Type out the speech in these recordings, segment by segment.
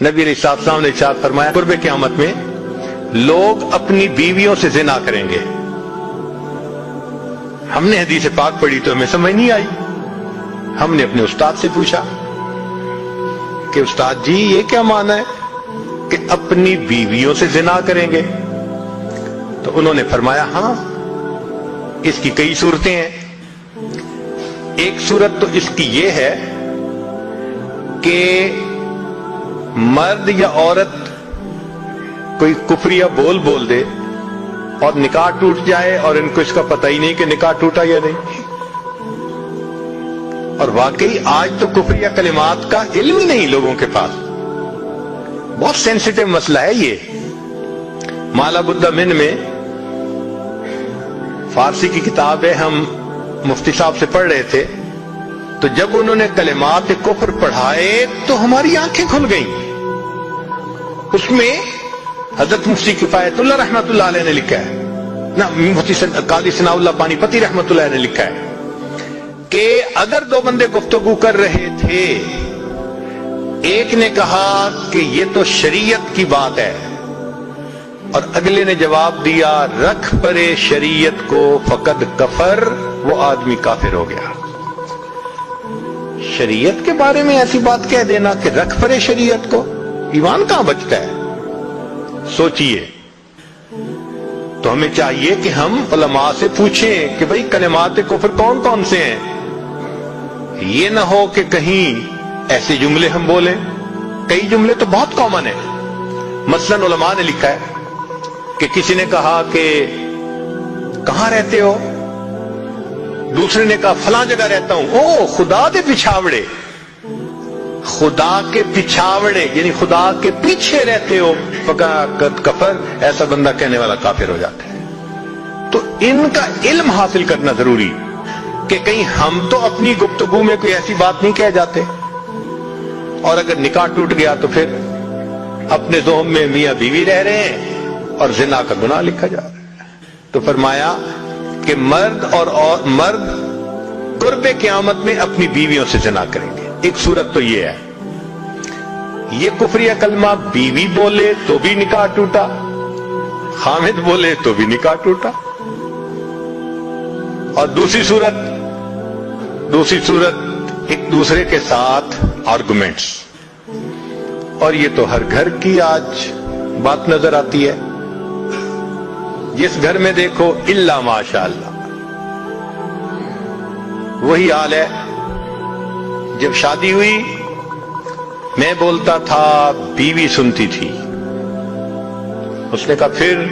نبی علیہ السلام نے ارشاد فرمایا قرب قیامت میں لوگ اپنی بیویوں سے زنا کریں گے. ہم نے حدیث پاک پڑھی تو ہمیں سمجھ نہیں آئی. ہم نے اپنے استاد سے پوچھا کہ استاد جی یہ کیا معنی ہے کہ اپنی بیویوں سے زنا کریں گے؟ تو انہوں نے فرمایا ہاں اس کی کئی صورتیں ہیں. ایک صورت تو اس کی یہ ہے کہ مرد یا عورت کوئی کفریہ بول دے اور نکاح ٹوٹ جائے اور ان کو اس کا پتہ ہی نہیں کہ نکاح ٹوٹا یا نہیں. اور واقعی آج تو کفریہ کلمات کا علم ہی نہیں لوگوں کے پاس. بہت سینسیٹیو مسئلہ ہے یہ. مالا بدہ من میں فارسی کی کتاب ہے, ہم مفتی صاحب سے پڑھ رہے تھے تو جب انہوں نے کلمات کفر پڑھائے تو ہماری آنکھیں کھل گئیں. اس میں حضرت مفتی کفایت اللہ رحمۃ اللہ علیہ نے لکھا ہے, مفتی قاضی ثناء اللہ پانی پتی رحمۃ اللہ علیہ نے لکھا ہے کہ اگر دو بندے گفتگو کر رہے تھے, ایک نے کہا کہ یہ تو شریعت کی بات ہے اور اگلے نے جواب دیا رکھ پرے شریعت کو فقد کفر, وہ آدمی کافر ہو گیا. شریعت کے بارے میں ایسی بات کہہ دینا کہ رکھ پرے شریعت کو, ایمان کہاں بچتا ہے؟ سوچئے. تو ہمیں چاہیے کہ ہم علماء سے پوچھیں کہ بھئی کلمات کفر کون کون سے ہیں. یہ نہ ہو کہ کہیں ایسے جملے ہم بولیں. کئی جملے تو بہت کامن ہیں. مثلا علماء نے لکھا ہے کہ کسی نے کہا کہ کہاں رہتے ہو؟ دوسرے نے کہا فلاں جگہ رہتا ہوں. او خدا دے پچھاوڑے, خدا کے پچھاوڑے یعنی خدا کے پیچھے رہتے ہو, فقط کفر, ایسا بندہ کہنے والا کافر ہو جاتا ہے. تو ان کا علم حاصل کرنا ضروری کہ کہیں ہم تو اپنی گفتگو میں کوئی ایسی بات نہیں کہہ جاتے, اور اگر نکاح ٹوٹ گیا تو پھر اپنے ذہن میں میاں بیوی رہ رہے ہیں اور زنا کا گناہ لکھا جا رہا ہے. تو فرمایا کہ مرد قرب قیامت میں اپنی بیویوں سے زنا کریں گے. ایک صورت تو یہ ہے, یہ کفریہ کلمہ بیوی بولے تو بھی نکاح ٹوٹا, خامد بولے تو بھی نکاح ٹوٹا. اور دوسری صورت ایک دوسرے کے ساتھ آرگومنٹس, اور یہ تو ہر گھر کی آج بات نظر آتی ہے. جس گھر میں دیکھو الا ماشاء اللہ وہی حال ہے. جب شادی ہوئی میں بولتا تھا, بیوی سنتی تھی. اس نے کہا پھر,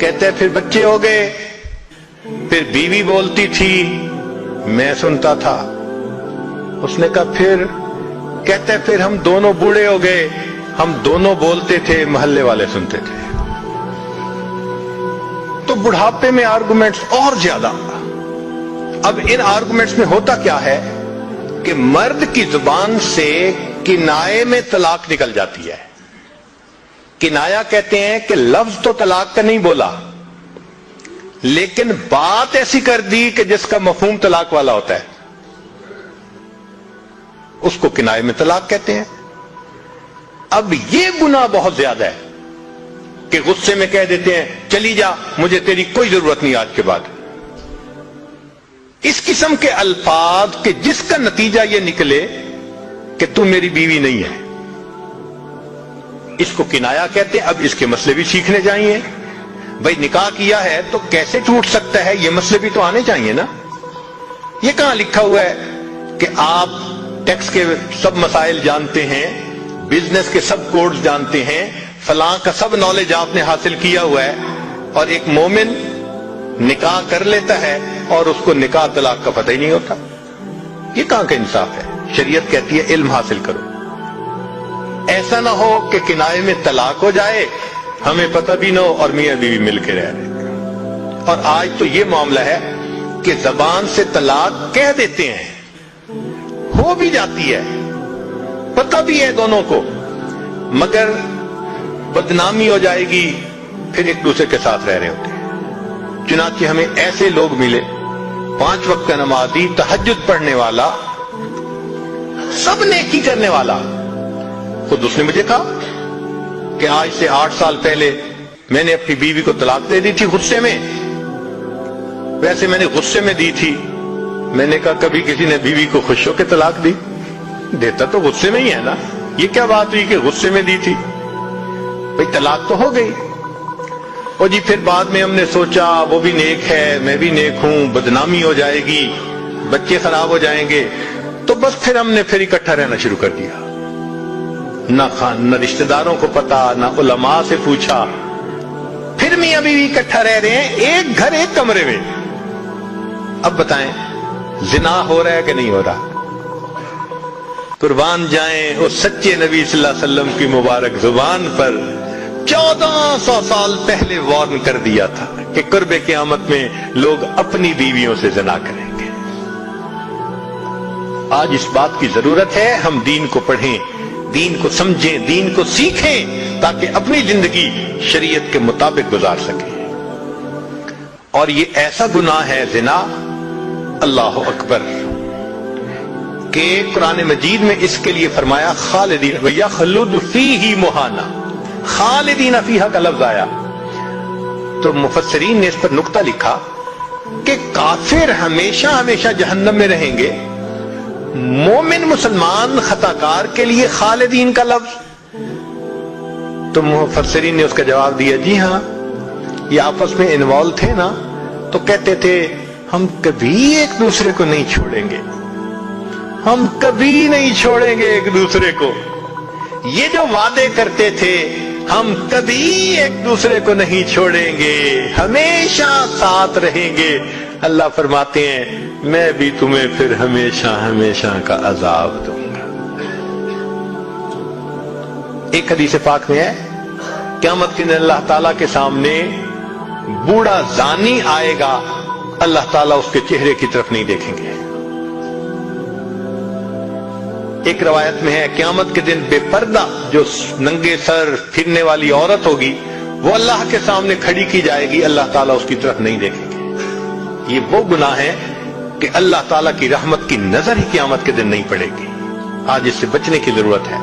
کہتے پھر بچے ہو گئے, پھر بیوی بولتی تھی میں سنتا تھا. اس نے کہا پھر, کہتے پھر ہم دونوں بوڑھے ہو گئے, ہم دونوں بولتے تھے محلے والے سنتے تھے. تو بڑھاپے میں آرگومنٹس اور زیادہ. اب ان آرگومنٹس میں ہوتا کیا ہے کہ مرد کی زبان سے کنائے میں طلاق نکل جاتی ہے. کنایا کہتے ہیں کہ لفظ تو طلاق کا نہیں بولا لیکن بات ایسی کر دی کہ جس کا مفہوم طلاق والا ہوتا ہے, اس کو کنائے میں طلاق کہتے ہیں. اب یہ گناہ بہت زیادہ ہے کہ غصے میں کہہ دیتے ہیں چلی جا, مجھے تیری کوئی ضرورت نہیں آج کے بعد. اس قسم کے الفاظ کہ جس کا نتیجہ یہ نکلے کہ تم میری بیوی نہیں ہے, اس کو کنایا کہتے ہیں. اب اس کے مسئلے بھی سیکھنے چاہیے. بھئی نکاح کیا ہے تو کیسے ٹوٹ سکتا ہے, یہ مسئلے بھی تو آنے چاہیے نا. یہ کہاں لکھا ہوا ہے کہ آپ ٹیکس کے سب مسائل جانتے ہیں, بزنس کے سب کوڈز جانتے ہیں, فلاں کا سب نالج آپ نے حاصل کیا ہوا ہے, اور ایک مومن نکاح کر لیتا ہے اور اس کو نکاح طلاق کا پتہ ہی نہیں ہوتا. یہ کہاں کا انصاف ہے؟ شریعت کہتی ہے علم حاصل کرو. ایسا نہ ہو کہ کنائے میں طلاق ہو جائے, ہمیں پتہ بھی نہ ہو اور میاں بیوی مل کے رہ رہے. اور آج تو یہ معاملہ ہے کہ زبان سے طلاق کہہ دیتے ہیں, ہو بھی جاتی ہے, پتہ بھی ہے دونوں کو, مگر بدنامی ہو جائے گی, پھر ایک دوسرے کے ساتھ رہ رہے ہوتے ہیں. چنانچہ ہمیں ایسے لوگ ملے, 5 وقت کا نمازی, تہجد پڑھنے والا, سب نیکی کرنے والا, خود اس نے مجھے کہا کہ آج سے 8 سال پہلے میں نے اپنی بیوی کو طلاق دے دی تھی غصے میں. ویسے میں نے غصے میں دی تھی. میں نے کہا کبھی کسی نے بیوی کو خوش ہو کے طلاق دی؟ دیتا تو غصے میں ہی ہے نا. یہ کیا بات ہوئی کہ غصے میں دی تھی؟ بھئی طلاق تو ہو گئی. اور جی پھر بعد میں ہم نے سوچا وہ بھی نیک ہے میں بھی نیک ہوں, بدنامی ہو جائے گی, بچے خراب ہو جائیں گے, تو بس پھر ہم نے پھر اکٹھا رہنا شروع کر دیا. نہ رشتہ داروں کو پتا, نہ علماء سے پوچھا. پھر میاں بیوی اکٹھا رہ رہے ہیں, ایک گھر ایک کمرے میں. اب بتائیں زنا ہو رہا ہے کہ نہیں ہو رہا؟ قربان جائیں اس سچے نبی صلی اللہ علیہ وسلم کی مبارک زبان پر 1400 سال پہلے وارن کر دیا تھا کہ قرب قیامت میں لوگ اپنی بیویوں سے زنا کریں گے. آج اس بات کی ضرورت ہے ہم دین کو پڑھیں, دین کو سمجھیں, دین کو سیکھیں تاکہ اپنی زندگی شریعت کے مطابق گزار سکیں. اور یہ ایسا گناہ ہے زنا, اللہ اکبر, کہ قرآن مجید میں اس کے لیے فرمایا خالدین وَيَخْلُدُ فِيهِ مُهَانًا, خالدین فیہا کا لفظ آیا. تو مفسرین نے اس پر نقطہ لکھا کہ کافر ہمیشہ ہمیشہ جہنم میں رہیں گے, مومن مسلمان خطاکار کے لیے خالدین کا لفظ. تو مفسرین نے اس کا جواب دیا جی ہاں, یہ آپس میں انوالو تھے نا, تو کہتے تھے ہم کبھی ایک دوسرے کو نہیں چھوڑیں گے, ہم کبھی نہیں چھوڑیں گے ایک دوسرے کو. یہ جو وعدے کرتے تھے ہم کبھی ایک دوسرے کو نہیں چھوڑیں گے, ہمیشہ ساتھ رہیں گے, اللہ فرماتے ہیں میں بھی تمہیں پھر ہمیشہ ہمیشہ کا عذاب دوں گا. ایک حدیث پاک میں ہے قیامت کے دن اللہ تعالیٰ کے سامنے بوڑھا زانی آئے گا, اللہ تعالیٰ اس کے چہرے کی طرف نہیں دیکھیں گے. ایک روایت میں ہے قیامت کے دن بے پردہ جو ننگے سر پھرنے والی عورت ہوگی وہ اللہ کے سامنے کھڑی کی جائے گی, اللہ تعالیٰ اس کی طرف نہیں دیکھیں گے. یہ وہ گناہ ہے کہ اللہ تعالیٰ کی رحمت کی نظر ہی قیامت کے دن نہیں پڑے گی. آج اس سے بچنے کی ضرورت ہے.